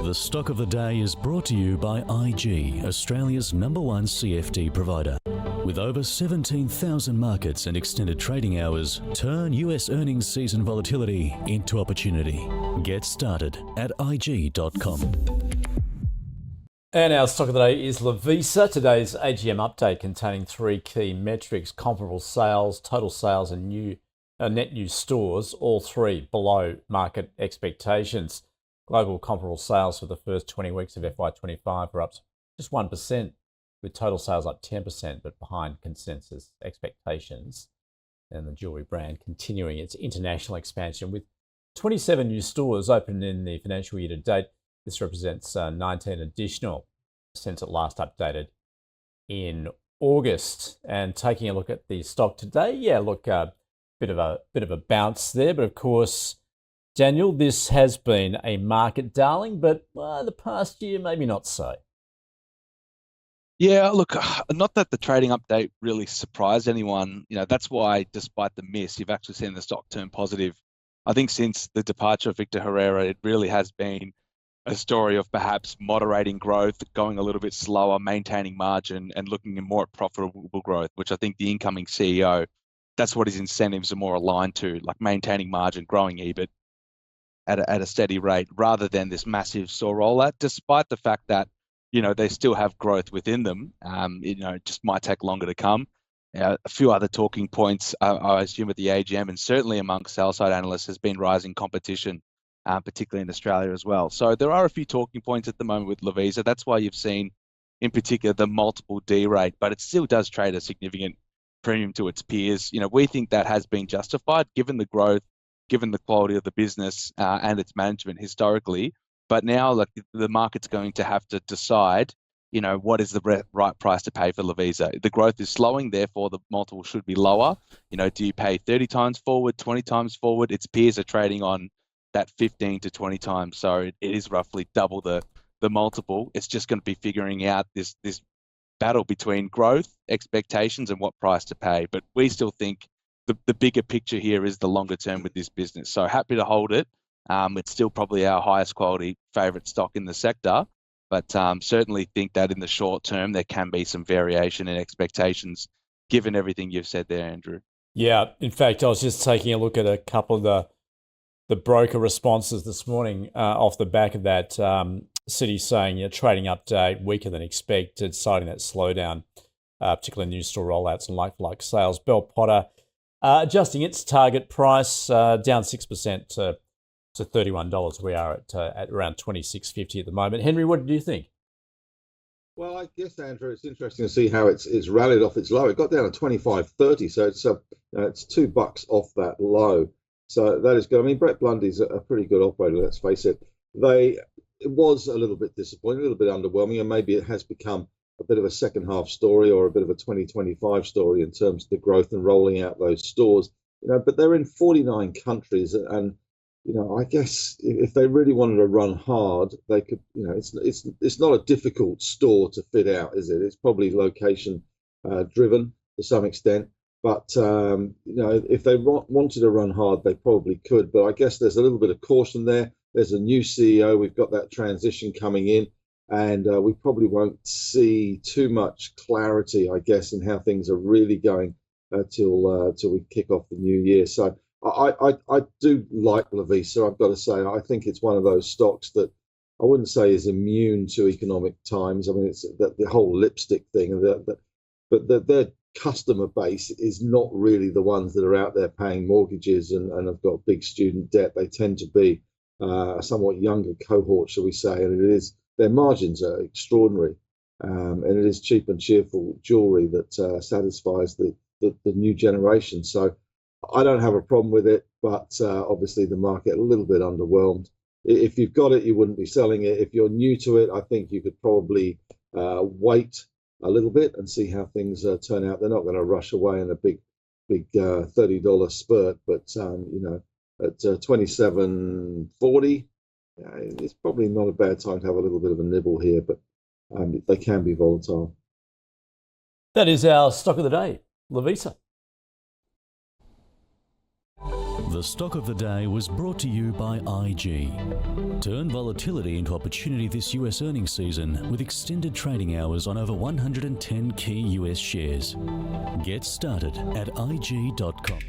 The Stock of the Day is brought to you by IG, Australia's #1 CFD provider. With over 17,000 markets and extended trading hours, turn US earnings season volatility into opportunity. Get started at IG.com. And our stock of the day is Lovisa. Today's AGM update containing three key metrics: comparable sales, total sales and net new stores, all three below market expectations. Global comparable sales for the first 20 weeks of FY25 are up just 1%, with total sales up 10%, but behind consensus expectations. And the jewellery brand continuing its international expansion with 27 new stores opened in the financial year to date. This represents 19 additional since it last updated in August. And taking a look at the stock today, bit of a bounce there, but of course, Daniel, this has been a market darling, but the past year maybe not so. Yeah, look, not that the trading update really surprised anyone. That's why, despite the miss, you've actually seen the stock turn positive. I think since the departure of Victor Herrera, it really has been a story of perhaps moderating growth, going a little bit slower, maintaining margin, and looking more at profitable growth, which I think the incoming CEO, that's what his incentives are more aligned to, like maintaining margin, growing EBIT at a steady rate, rather than this massive store rollout, despite the fact that, they still have growth within them. It just might take longer to come. A few other talking points, I assume at the AGM, and certainly amongst sell-side analysts, has been rising competition, particularly in Australia as well. So there are a few talking points at the moment with Lovisa. That's why you've seen, in particular, the multiple D rate, but it still does trade a significant premium to its peers. We think that has been justified given the growth, given the quality of the business and its management historically. But now, the market's going to have to decide, what is the right price to pay for Lovisa. The growth is slowing, therefore the multiple should be lower. Do you pay 30 times forward, 20 times forward? Its peers are trading on that 15 to 20 times. So it is roughly double the multiple. It's just going to be figuring out this battle between growth, expectations, and what price to pay. But we still think the bigger picture here is the longer term with this business. So happy to hold it. It's still probably our highest quality favourite stock in the sector, but certainly think that in the short term there can be some variation in expectations, given everything you've said there, Andrew. Yeah, in fact, I was just taking a look at a couple of the broker responses this morning off the back of that. Citi saying trading update weaker than expected, citing that slowdown, particularly new store rollouts and like-for-like sales. Bell Potter adjusting its target price down 6% to $31. We are at around $26.50 at the moment. Henry, what do you think? Well, I guess, Andrew, it's interesting to see how it's rallied off its low. It got down to 25.30, so it's $2 off that low. So that is good. I mean, Brett Blundy's a pretty good operator, let's face it. It was a little bit disappointing, a little bit underwhelming, and maybe it has become a bit of a second half story or a bit of a 2025 story in terms of the growth and rolling out those stores. But they're in 49 countries, and I guess if they really wanted to run hard, they could. It's not a difficult store to fit out, is it? It's probably location driven to some extent, but if they wanted to run hard, they probably could. But I guess there's a little bit of caution there. There's a new CEO. We've got that transition coming in, and we probably won't see too much clarity, I guess, in how things are really going till we kick off the new year. So I do like Lovisa, I've got to say. I think it's one of those stocks that I wouldn't say is immune to economic times. I mean, it's the whole lipstick thing, but their customer base is not really the ones that are out there paying mortgages and have got big student debt. They tend to be a somewhat younger cohort, shall we say, and their margins are extraordinary, and it is cheap and cheerful jewellery that satisfies the new generation. So I don't have a problem with it, but obviously the market a little bit underwhelmed. If you've got it, you wouldn't be selling it. If you're new to it, I think you could probably wait a little bit and see how things turn out. They're not going to rush away in a big $30 spurt, but at $27.40, it's probably not a bad time to have a little bit of a nibble here, but they can be volatile. That is our stock of the day, Lovisa. The stock of the day was brought to you by IG. Turn volatility into opportunity this US earnings season with extended trading hours on over 110 key US shares. Get started at IG.com.